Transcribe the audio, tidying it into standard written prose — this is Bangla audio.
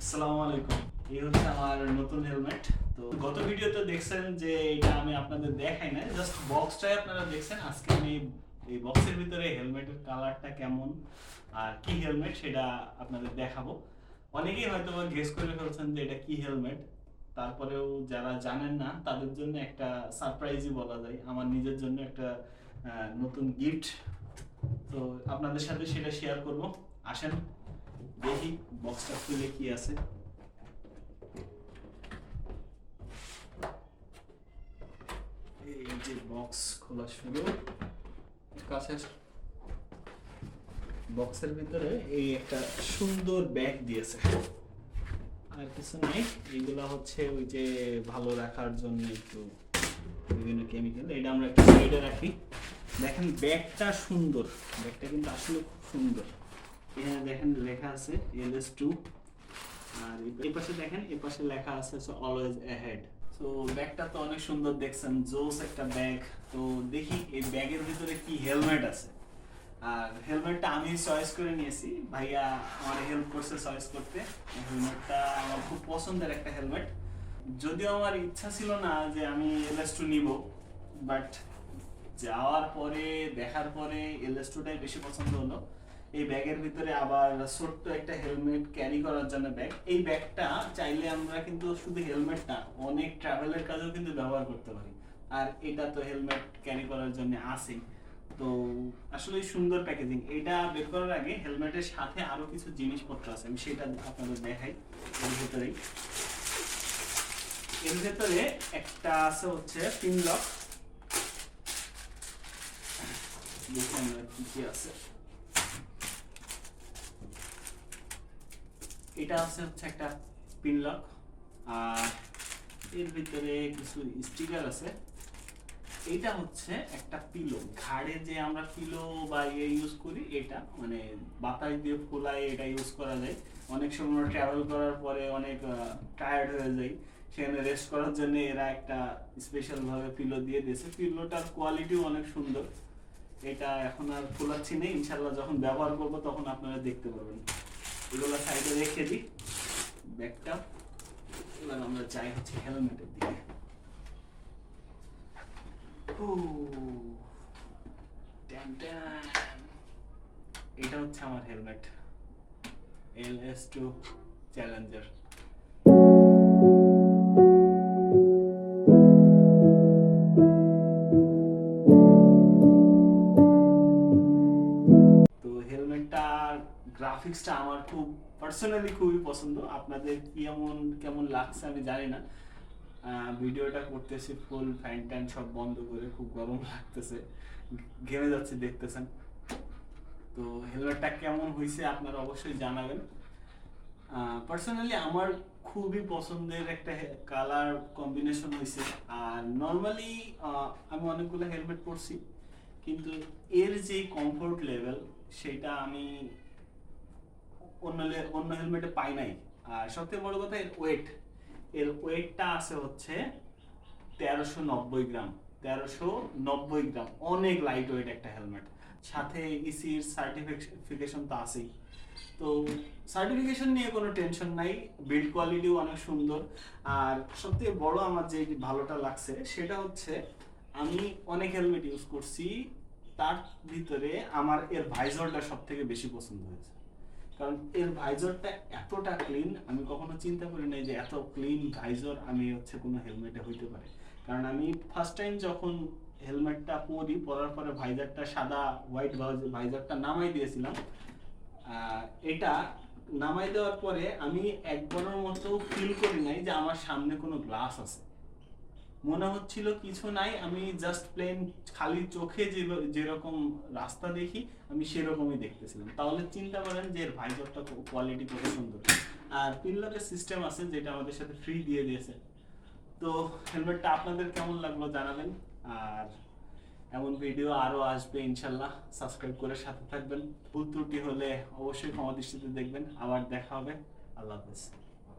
আসসালামু আলাইকুম। এই হচ্ছে আমার নতুন হেলমেট। তো গত ভিডিওতে দেখছেন যে এটা আমি আপনাদের দেখাই না, জাস্ট বক্সটাই আপনারা দেখছেন। আজকে আমি এই বক্সের ভিতরে হেলমেটের কালারটা কেমন আর কি হেলমেট সেটা আপনাদের দেখাবো। অনেকেই হয়তো গেস করে ফেলছেন যে এটা কি হেলমেট, তারপরেও যারা জানেন না তাদের জন্য একটা সারপ্রাইজই বলা যায়, আমার নিজের জন্য একটা নতুন গিফট। তো আপনাদের সাথে সেটা শেয়ার করব। আসেন দেখি বক্সটা খুলে কি আছে। এই যে বক্স খোলা শুরু, কাছে বক্সের ভিতরে এই একটা সুন্দর ব্যাগ দিয়েছে, আর কিছু নেই। এইগুলা হচ্ছে ওই যে ভালো রাখার জন্য একটু বিভিন্ন কেমিক্যাল, এটা আমরা একটা সাইডে রাখি। দেখেন ব্যাগটা সুন্দর, ব্যাগটা কিন্তু আসলে খুব সুন্দর। এখানে দেখেন লেখা আছে LS2, আর এই পাশে দেখেন এই পাশে লেখা আছে অলওয়েজ অ্যাহেড। তো ব্যাগটা তো অনেক সুন্দর দেখছেন, জোস একটা ব্যাগ। তো দেখি এই ব্যাগের ভিতরে কি হেলমেট আছে। আর হেলমেটটা আমি চয়েস করে নিয়েছি, ভাইয়া আমার হেল্প করছে চয়েস করতে। হেলমেটটা আমার খুব পছন্দের একটা হেলমেট। যদিও আমার ইচ্ছা ছিল না যে আমি LS2 নিব, বাট যাওয়ার পরে দেখার পরে LS2টাই বেশি পছন্দ হলো। এই ব্যাগের ভিতরে আবার ছোট্ট একটা হেলমেট ক্যারি করার জন্য ব্যাগ। এই ব্যাগটা চাইলে আমরা কিন্তু শুধু হেলমেট না, অনেক ট্রাভেলের কাজেও কিন্তু ব্যবহার করতে পারি। আর এটা তো হেলমেট ক্যারি করার জন্য আছেই। তো আসলে সুন্দর প্যাকেজিং। এটা বের করার আগে হেলমেটের সাথে আরো কিছু জিনিসপত্র আছে, আমি সেটা আপনাদের দেখাই। এর ভেতরে একটা আছে হচ্ছে পিন লক। দেখি আমরা কি কি আছে। এটা হচ্ছে একটা পিন লক, আর এর ভিতরে কিছু স্টিকার আছে। এটা হচ্ছে একটা পিলো, ঘাড়ে যে আমরা পিলো বা ইউজ করি, এটা মানে বাতাস দিয়ে ফুলায় এটা ইউজ করা যায়। অনেক সময় ট্রাভেল করার পরে অনেক টায়ার্ড হয়ে যায়, সেখানে রেস্ট করার জন্য এরা একটা স্পেশাল ভাবে পিলো দিয়ে দিয়েছে। পিলোটার কোয়ালিটিও অনেক সুন্দর। এটা এখন আর খোলাচ্ছি না, ইনশাল্লাহ যখন ব্যবহার করব তখন আপনারা দেখতে পাবেন। এগুলো সাইডে রেখে দিই ব্যাগটা। এবার আমরা যাই হচ্ছে হেলমেটের দিকে। এটা হচ্ছে আমার হেলমেট, LS2 চ্যালেঞ্জার। তো হেলমেটটার গ্রাফিক্সটা আমার খুব পার্সোনালি খুবই পছন্দ। আপনাদের কেমন লাগছে আমি জানি না। ভিডিওটা করতেছি ফুল ফ্যান ট্যান সব বন্ধ করে, খুব গরম লাগতেছে, ঘেমে যাচ্ছে দেখতেছেন। তো হেলমেটটা কেমন হয়েছে আপনারা অবশ্যই জানাবেন। পার্সোনালি আমার খুবই পছন্দের একটা কালার কম্বিনেশন হয়েছে। আর নর্মালি আমি অনেকগুলো হেলমেট পরছি, কিন্তু এর যে কমফোর্ট লেভেল সেটা আমি অন্য হেলমেটে পাই নাই। আর সবথেকে বড় কথা এর ওয়েটটা আছে হচ্ছে 1390 গ্রাম। 1390 গ্রাম, অনেক লাইট ওয়েট একটা হেলমেট। সাথে ইসির সার্টিফিকেশন তো আছেই। তো সার্টিফিকেশন নিয়ে কোনো টেনশন নাই, বিল্ড কোয়ালিটিও অনেক সুন্দর। আর সবথেকে বড় আমার যে ভালোটা লাগছে সেটা হচ্ছে আমি অনেক হেলমেট ইউজ করছি, তার ভিতরে আমার এর ভাইজরটা সবথেকে বেশি পছন্দ হয়েছে। কারণ এর ভাইজরটা এতটা ক্লিন, আমি কখনো চিন্তা করি নাই যে এত ক্লিন ভাইজর আমি হচ্ছে কোনো হেলমেটে হইতে পারে। কারণ আমি ফার্স্ট টাইম যখন হেলমেটটা পরার পরে ভাইজারটা সাদা হোয়াইট ভাইজারটা নামাই দিয়েছিলাম। এটা নামাই দেওয়ার পরে আমি একবারের মতো ফিল করি নাই যে আমার সামনে কোনো গ্লাস আছে। মনে হচ্ছিল কিছু নাই, আমি জাস্ট প্লেন খালি চোখে যেরকম রাস্তা দেখি আমি সেরকমই দেখতেছিলাম। তাহলে চিন্তা করেন যে এর ভাইজরটা কোয়ালিটি কত সুন্দর। আর পিনলকের সিস্টেম আছে যেটা আমাদের সাথে ফ্রি দিয়ে দিয়েছে। তো হেলমেটটা আপনাদের কেমন লাগলো জানাবেন। আর এমন ভিডিও আরো আসবে ইনশাল্লাহ, সাবস্ক্রাইব করে সাথে থাকবেন। ভুল ত্রুটি হলে অবশ্যই ক্ষমা দৃষ্টিতে দেখবেন। আবার দেখা হবে। আল্লাহ হাফেজ।